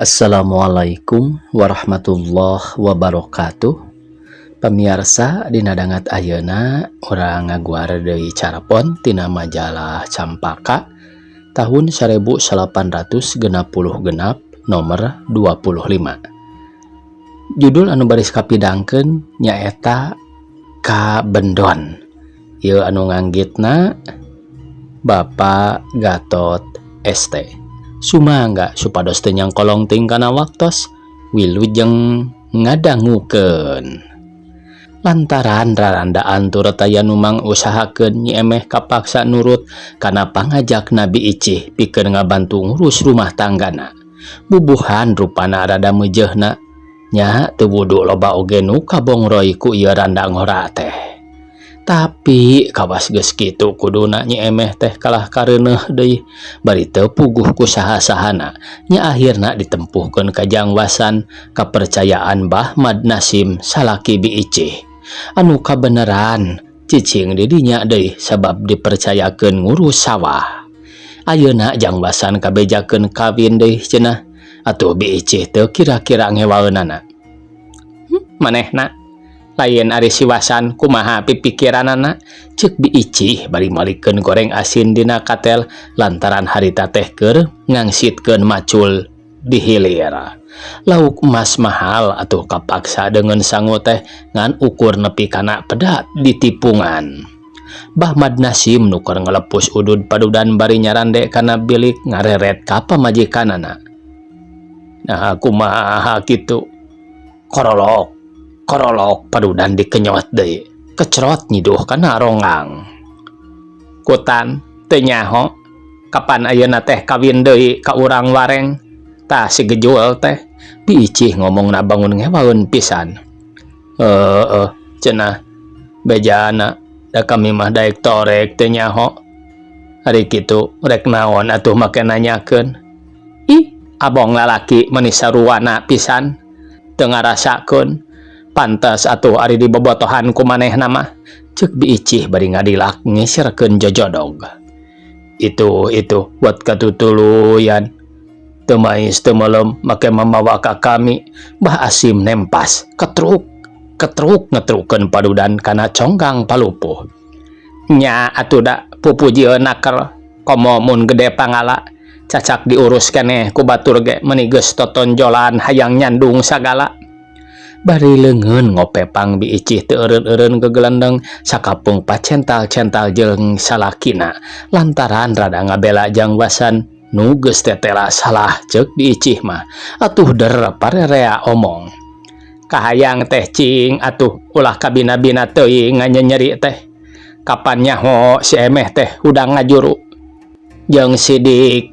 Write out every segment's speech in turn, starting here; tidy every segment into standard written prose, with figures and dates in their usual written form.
Assalamualaikum warahmatullahi wabarakatuh. Pemirsa dina dangat ayeuna urang ngaguar deui carapon tina majalah Campaka tahun 1866 nomor 25. Judul anu baris kapidangkeun nyaeta Kabendon. Ieu anu nganggitna Bapak Gatot ST. Sumangga supados teu nyangkolong ting kana waktos wilujeng ngadangukeun. Lantaran rarandaan turut aya nu mangusahakeun Nyi Emeh kapaksa nurut kana pangajak Nabi Icih pikeun ngabantu ngurus rumah tanggana. Bubuhan rupana rada meujeuhna nya teu wudu loba oge nu kabongroy ku ieu randang hora teh. Tapi kawas geus kitu kuduna Nyi Emeh teh kalah kareuneuh deui bari teu puguh ku saha-sahana nya akhirna ditempuhkeun kajangwasan kapercayaan Mbah Mad Nasim salaki Bi Icih anu kabeneran cicing di dinya deui sabab dipercayakeun ngurus sawah. Ayeuna jangwasan kabejakeun kawin deui cenah atuh Bi Icih teu kira-kira ngewaeunana. Manehna lain ari siwasan kumaha pipikiranana ceuk Bi Icih bari malikeun goreng asin dina katel lantaran harita teh keur ngangsitkeun macul di hilir. Lauk emas mahal atuh kapaksa dengan sangu teh ngan ukur nepi kana pedat di tipungan. Mbah Mad Nasim nuker ngelepus udud padudan bari nyarande kana bilik ngareret ka pamajikanana. Nah kumaha kitu korolok padudan dikenyot deui kecrot nyiduh kana rongang. Kutan teu nyaho kapan ayeuna teh kawin deui ka urang wareng tah si gejual teh. Bi Icih ngomongna bangun ngewaeun pisan. Cenah bejana da kami mah daek torek teu nyaho. Ari kitu rek naon atuh make nanyakeun. Ih, abong lalaki meuni saruana pisan teu ngarasakeun. Pantes atuh ari dibobotohan ku manehna mah ceuk Bi Icih bari ngadilak ngeserkeun jojodog. Itu buat katutuluyan teu mais teu melem make mamawa ka kami. Mbah Asim nempas ketruk ngetrukeun padudan kana conggang palupuh. Nya atuh da pupujieun naker komo mun gede pangala cacak diurus keneh ku batur ge meuni geus totonjolan hayang nyandung sagala. Bari leungeun ngopepang Bi Icih teu eureun-eureun gegelendeng sakapung pacental-cental jeung salakina lantaran rada ngabela jangwasan nu geus tetela salah ceuk Bi Icih mah atuh der parerea omong. Kahayang teh cing atuh ulah kabina-bina teuing nganyeri teh. Kapan nyaho si Emeh teh udang ngajuru jeung sidik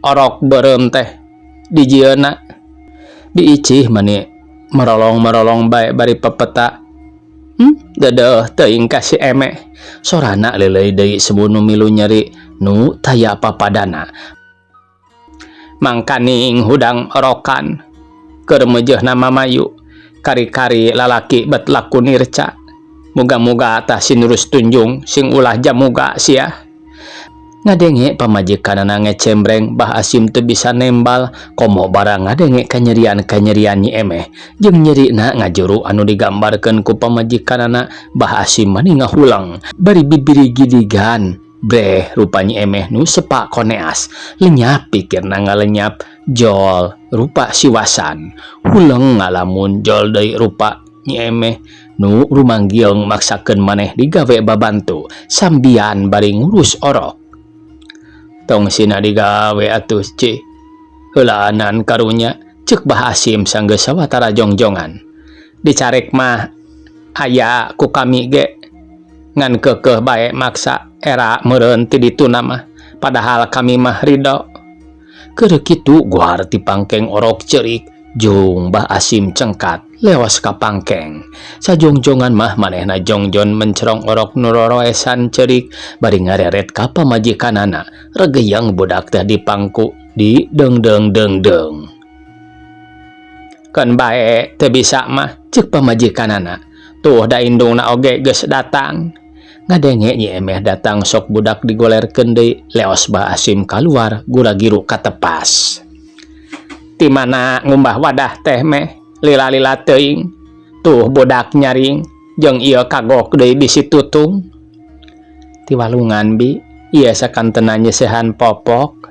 orok beureum teh dijieuna. Bi Icih meuni merolong bae bari pepeta. Dedeuh teuing ka si Emeh. Sorana leuleuy deui sebunu milu nyeri nu taya papadana. Mangkaning hudang orokan keur meujeuhna mamayu kari-kari lalaki bet laku nirca. Muga-muga tah sinurus tunjung sing ulah jamuga sia. Ngadenge pamajikanana ngecembreng Mbah Asim teu bisa nembal komo barang ngadenge kanyerian-kanyerian Nyi Emeh jeung nyerina ngajuru anu digambarkeun ku pamajikanana. Mbah Asim mani ngahulang bari bibiri gidigan. Breh rupa Nyi Emeh nu sepak koneas lenyap pikirna ngalenyap jol rupa siwasan. Huleng ngalamun jol deui rupa Nyi Emeh nu rumanggil maksakeun maneh digawe babantu sambian bari ngurus orok. Tong sina digawe atuh Ci, heulaanan karunya ceuk Mbah Asim sanggeus sawatara jongjongan. Dicarek mah aya ku kami ge ngan keukeuh bae maksa era meureun ti dituna mah padahal kami mah ridho. Keur kitu guar ti pangkeng orok ceurik jeung Mbah Asim cengkat leos ka pangkeng. Sajongjongan mah manehna jongjon mencerong orok nu roroesan ceurik bari ngareret ka pamajikanana. Regeyang budak teh dipangku di deung. Keun bae teu bisa mah ceuk pamajikanana. Tuh da indungna oge geus datang. Ngadenge Nyi Emeh datang sok budak digolerkeun deui leos Mbah Asim kaluar gura giru katepas. Ti mana ngumbah wadah teh meh lila-lila teuing. Tuh bodak nyaring jeung ieu kagok deui bisi tutung. Ti walungan bi ieu sakantena nyesehan popok.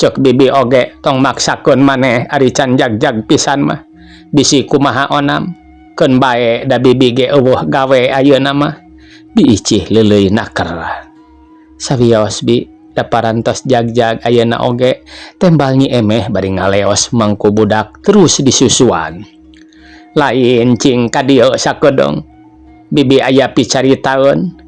Cek bibi oge tong maksakeun maneh ari can jag-jag pisan mah. Bisi kumaha onam. Keun bae da bibi ge eueuh gawe ayeuna mah. Bi icih leuleuy naker. Sawios bi da parantos jag-jag ayeuna oge tembal Nyi Emeh bari ngaleos mangku budak terus disusuan. Lain cing ka dieu sakedong bibi aya picaritaeun.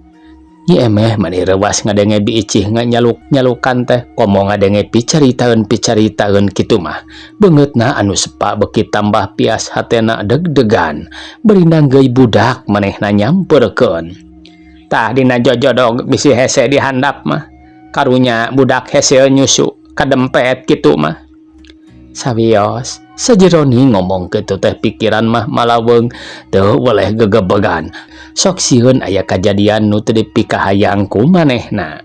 Nyi Emeh mani reuas ngadenge bi icih nyaluk-nyalukan teh komo ngadenge picaritaeun kitu mah. Beungeutna anu sepa beuki tambah pias hatena deg-degan beurindang geui budak manehna nyampeurkeun. Tah dina jojodog bisi hese dihandap mah karunya budak hese nyusu kadempet kitu mah. Sawios sajeroni ngomong kitu teh pikiran mah malaweung teu weleh gegebegan. Sok sieun aya kajadian nu teu dipikahayang ku manehna.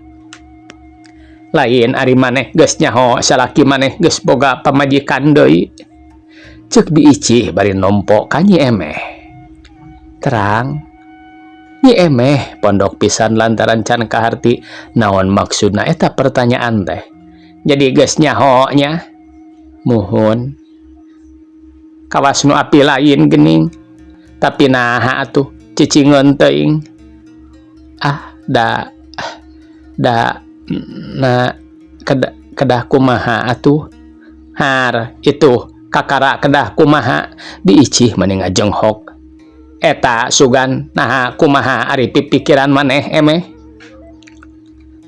Lain ari maneh geus nyaho salaki maneh geus boga pamajikan deui. Ceuk bi icih bari nompo ka Nyi Emeh. Terang Nyi Emeh pondok pisan lantaran can kaharti naon maksudna eta pertanyaan teh. Jadi geus nyaho nya. Muhun. Kawas nu api lain geuning. Tapi naha atuh cicingeun teuing. Kedah kumaha atuh. Har itu kakara kedah kumaha bi icih mani ngajenghok. Eta sugan naha kumaha ari pipikiran maneh Emeh.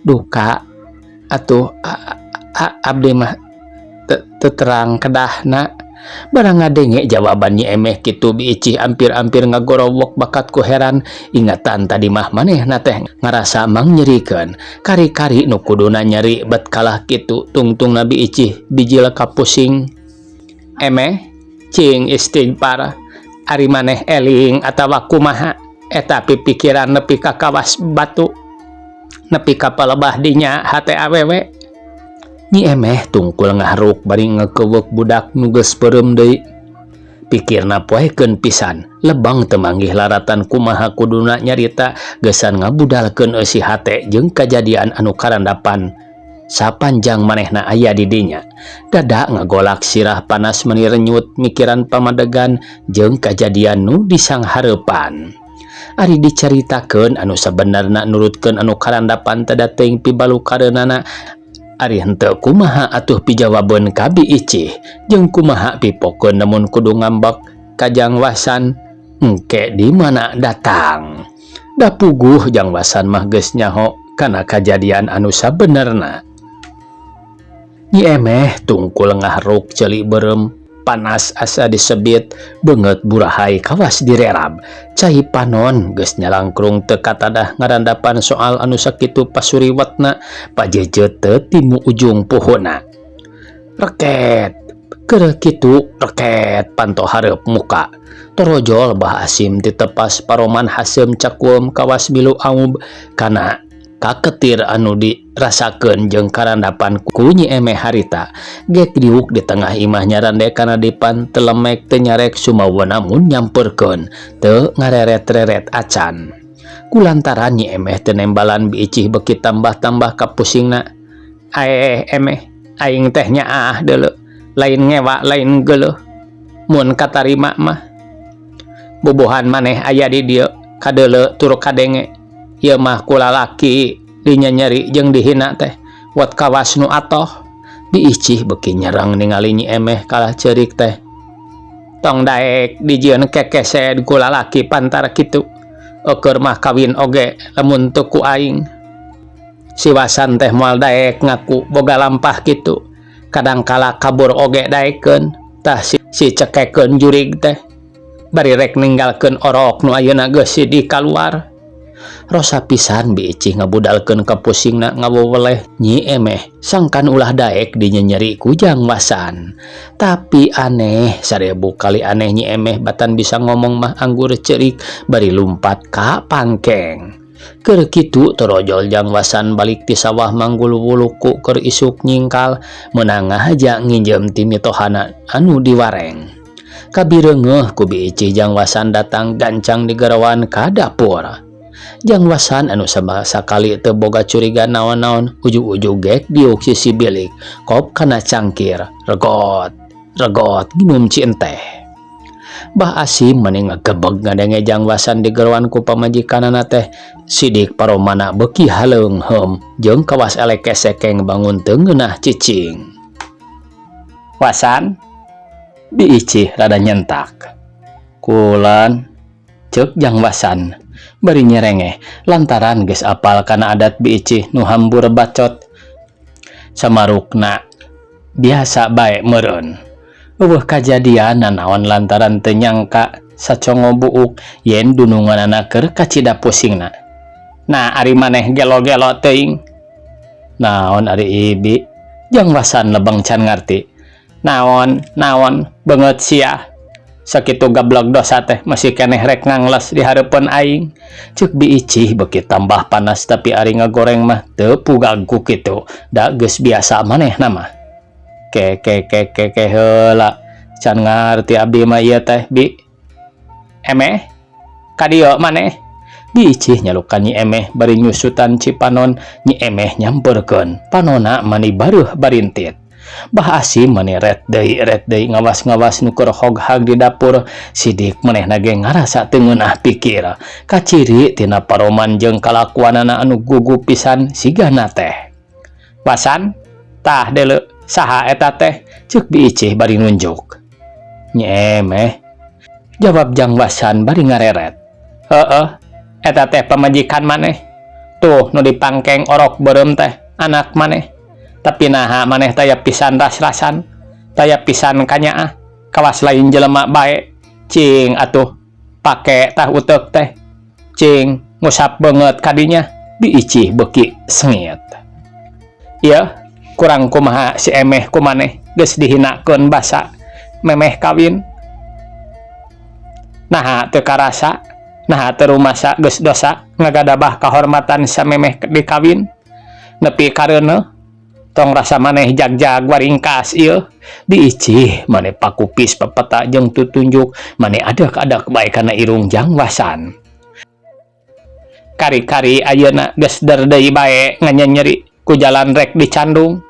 Duka atuh abdi mah teu terang kedahna. Barang ngadenge jawaban Nyi Emeh kitu bi icih ampir-ampir ngagorowok bakat ku heran ingatan tadi mah manehna teh ngarasa mang nyerikeun kari-kari nu kuduna nyeri bet kalah kitu tungtungna bi icih bijil kapusing. Emeh cing istighfar ari maneh eling atawa kumaha eta pipikiran nepi ka kawas batu nepi ka palebah dinya hate awewe. Nyi Emeh tungkul ngahruk bari ngekeuweuk budak nu geus peureum deui. Pikirna poekeun pisan lebang teu manggih laratan kumaha kuduna nyarita geusan ngabudalkeun eusi hate jeung kajadian anu karandapan sapanjang manehna aya di dinya. Dadak ngagolak sirah panas meni renyut mikiran pamadegan jeung kajadian nu disanghareupan. Ari dicaritakeun anu sabenerna nurutkeun anu karandapan tada teuing pibalukareunana. Ari henteu kumaha atuh pijawabeun ka bi icih jeung kumaha pipokeun namun kudu ngambek kajang wasan engke di mana datang. Da puguh jang wasan mah geus nyaho kana kajadian anu sabenerna. Nyi Emeh tungkul ngahruk ceuli beureum panas asa disebit beungeut burahay kawas direrab. Cai panon geus nyalangkrung teu katadah ngarandapan soal anu sakitu pasuriwetna pajejeut teu timu ujung pohona. Reket keur kitu reket panto hareup muka. Torojol bah asim ditepas paroman haseum cakuem kawas milu aub kana kaketir anu dirasakeun jeung karandapan ku Nyi Emeh harita. Gek diuk di tengah imah nyarande kana dipan telemek teu nyarek sumawa namun nyampeurkeun teu ngareret-reret acan. Kulantaran Nyi Emeh teu nembalan bi icih beuki tambah-tambah kapusingna. Emeh aing teh nyaah deuleu lain ngewa lain geuleuh. Mun katarima mah bobohan maneh aya di dieu kadeuleu tur kadenge. Ieu mah ku lalaki dinya nyeri jeung dihina teh wat kawas nu atoh. Bi icih beuki nyerang ningali Nyi Emeh kalah ceurik teh. Tong daek dijieun kekese ku lalaki pantar kitu. Keur mah kawin oge lamun teu ku aing. Si wasan teh moal daek ngaku boga lampah kitu. Kadangkala kabur oge daekeun. Tah si cekekeun jurig teh. Bari rek ninggalkeun orok nu ayeuna geus sidi kaluar. Rosa pisan bi icih ngabudalkeun kapusingna ngaweweleh Nyi Emeh sangkan ulah daek dinya nyeri ku jang wasan. Tapi aneh, 1000 kali aneh Nyi Emeh batan bisa ngomong mah anggur ceurik bari lumpat ka pangkeng. Keur kitu torojol Jangwasan balik ti sawah manggulu-wuluku keur isuk nyingkal meunang ngahaja nginjem ti mitohana anu diwareng. Kabireungeuh ku beuci Jangwasan datang gancang digarawan ka dapur. Jangwasan anu sakali teu boga curiga naon-naon ujug-ujug gek diuk si bilik kop kana cangkir regot nginum ci enteh. Bah Asim mani ngagebeg ngadenge Jangwasan digarawan ku pamajikanana teh sidik paromana beuki haleungheum jeung kawas eleke sekeng bangun teu ngeunah cicing. "Wasan?" diicih rada nyentak. "Kulan," ceuk Jangwasan bari nyerengeh lantaran geus apal kana adat biicih nu hambur bacot. Samarukna biasa bae meureun. Eueuh kajadian nanaon lantaran teu nyangka sacongo buuk yen dununganana keur kacida pusingna. "Nah ari maneh gelo-gelo teuing." "Naon ari Ibi?" Jangwasan lebeng can ngarti. Naon beungeut sia. Sakitu gablog dosa teh masih keneh rek ngangles di hareupeun aing. Ceuk biicih beuki tambah panas tapi ari ngagoreng mah teu pugagu kitu. Da geus biasa manehna mah. Ke heula. Can ngarti abdi mah ieu teh, Bi. "Emeh? Ka dieu maneh?" Biicih nyalukan Nyi Emeh bari nyusutan Cipanon. Nyi Emeh nyampeurkeun. Panonna mani bareuh barintit. Bah Asim mani ret deui ngawas-ngawas nu keur hoghag di dapur. Sidik manehna ge ngarasa teu ngeunah pikir. Kaciri tina paroman jeung kalakuanana anu gugup pisan sigana teh. "Wasan, tah deuleu saha eta teh?" ceuk biicih bari nunjuk. "Nyi Emeh," jawab Jangwasan bari ngareret. "Heueuh, eta teh pamajikan maneh. Tuh nu dipangkeng orok beureum teh anak maneh. Tapi naha maneh taya pisan ras-rasan, taya pisan kanyaah, kawas lain jelema bae. Cing atuh pake tah uteuk teh. Cing ngusap beungeut kadinya." Biicih beuki sengit. "Ieu kurang kumaha si Emeh ku maneh geus dihinakeun basa memeh kawin. Naha teu karasa, naha teu rumasa geus dosa ngagadabah kahormatan samemeh dikawin. Nepi kareuneuh tong rasa maneh jag-jag waringkas ieu." Diicih maneh pakupis pepeta jeung tutunjuk maneh adak-adak bae kana irung Jangwasan. "Kari-kari ayeuna geus der deui bae nganyeri ku jalan rek dicandung.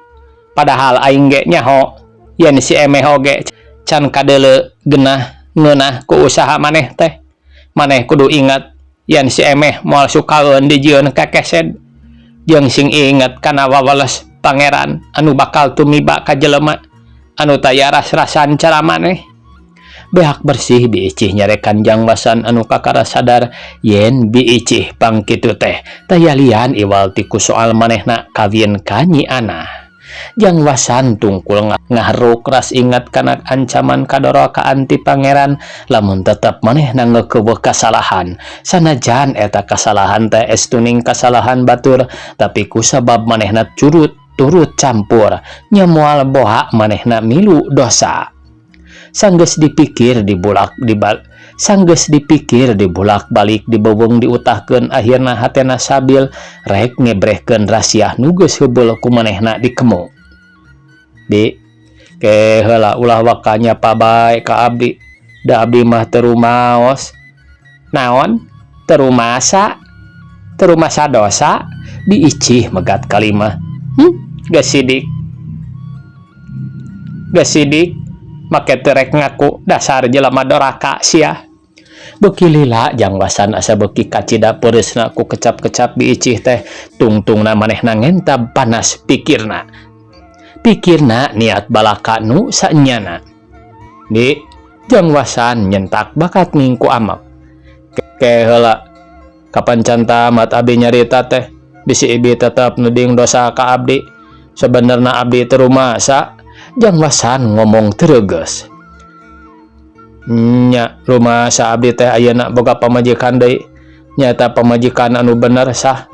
Padahal aing ge nyaho yen si Emeh oge can kadeuleu geunah ngeunah ku usaha maneh teh. Maneh kudu inget yen si Emeh moal sukaeun dijieun kakesed jeung sing inget kana waweles pangeran anu bakal tumiba ka jelema anu taya ras-rasan cara maneh." Beak bersih biicih nyarekan Jangwasan anu kakara sadar yen biicih pangkitu teh taya lian iwal ti ku soal manehna kawin ka Nyi Anah. Jangwasan tungkul ngaharuk ras ingat kana ancaman kadorokaan ti pangeran lamun tetep manehna ngeukeubeuh kasalahan. Sanajan eta kasalahan teh estuning kasalahan batur, tapi kusabab manehna turut campur nya moal boha manehna milu dosa. Sanggeus dipikir dibulak-balik dibeung diutahkeun akhirna hatena sabil rek ngebrehkeun rasiah nu geus heubeul ku manehna dikemu. "Bi, ke heula ulah wakanya pabae ka abdi. Da abdi mah teu rumaos." "Naon? Teu rumasa? Teu rumasa dosa?" Biicih megat kalimah. Geus sidik make teu rek ngaku dasar jelema doraka sia." Beuki lila Jangwasan asa beuki kacida peureusna ku kecap-kecap biicih teh tungtungna manehna ngentab panas pikirna niat balaka nu saenyana. "Bi," Jangwasan nyentak bakat ngingku amak. "Ke heula kapan can tamat abdi nyarita teh. Bisi Ibi tetep nuding dosa ka abdi. Sebenarna abdi teu rumasa." Jangwasan ngomong tereugeus. "Nya rumasa abdi teh ayeuna boga pamajikan deui. Nyata pamajikan anu bener sah.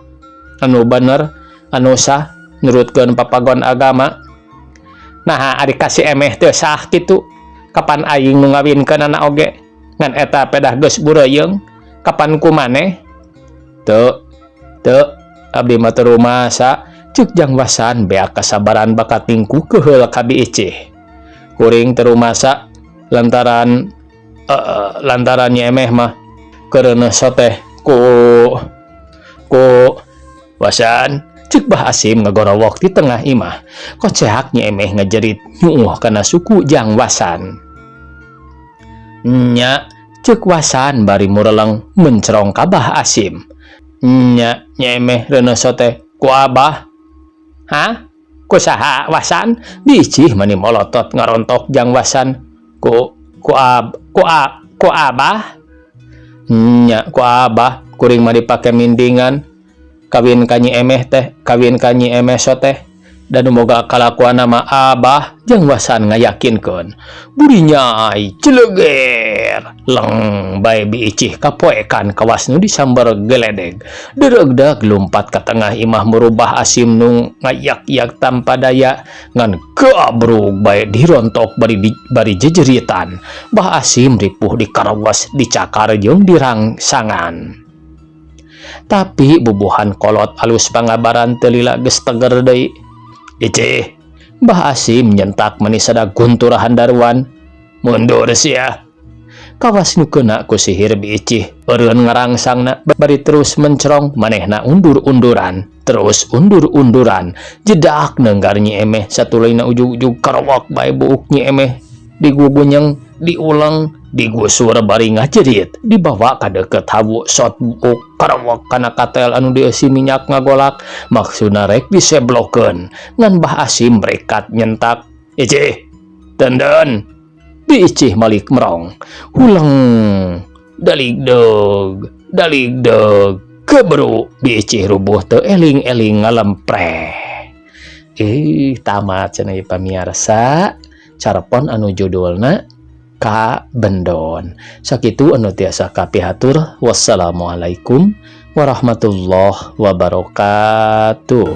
Anu sah nurutkeun papagon agama. Naha ari ka si Emeh teu sah kitu. Kapan aing nu ngawinkeunana oge ngan eta pedah geus bureuyeung. Kapan ku maneh?" "Teu, Teu, abdi mah teu rumasa, ceuk Jang Wasan beak kasabaran bakat tingku keheul ka BIC. Kuring teu rumasa lantaran nyemeh mah kereuneuh soteh ku Wasan, ceuk Bah Asim ngagorowok di tengah imah. Koceak nyemeh ngajerit nyuuh kana suku Jang Wasan. Nya, ceuk Wasan bari mureleng mencrong ka Bah Asim. Nya nyemeh reuneuh soteh ku Abah. Hah? Ku saha Wasan? Bicih mani molotot ngarontok Jang Wasan. Ku Abah? Nya ku Abah, kuring mah dipake mindingan. Kawin ka Nyi Emeh soteh. Dan moga kalakuan nama Abah, Jang Wasan ngayakinkeun. Buri Nyai celeger. Leng bae biicih kapoekan kawas nu disambar geledeg. Deregdag lumpat ka tengah imah merubah Asim nu ngayak-yak tanpa daya. Ngan keabrug bae dirontok bari jejeritan. Bah Asim ripuh dikarawas dicakar jeung dirangsangan. Tapi bubuhan kolot alus pangabaran teu lila geus teger deui. Icih, Bah Asim nyentak mani sada gunturahan daruan. Mundur sia. Kawas nu keuna ku sihir biicih eureun ngarangsangna bari terus mencrong manehna undur-unduran. Terus undur-unduran. Jedak neunggar Nyi Emeh satuluyna ujug-ujug karowok bae buuk Nyi Emeh digugunyeng diulang digusur bari ngajerit dibawa ka deukeut hawu sot buuk karawok kana katel anu dieusi minyak ngagolak maksudna rek diseblokeun ngan Bah Asim rekat nyentak. Icih tenden biicih malik merong huleng daligdeg keburu biicih rubuh teu eling-eling ngalempreh. Tamat cenah pamiarsa carepon anu judulna Ka Bendon. Sakitu anu tiasa kapihatur. Wassalamualaikum warahmatullahi wabarakatuh.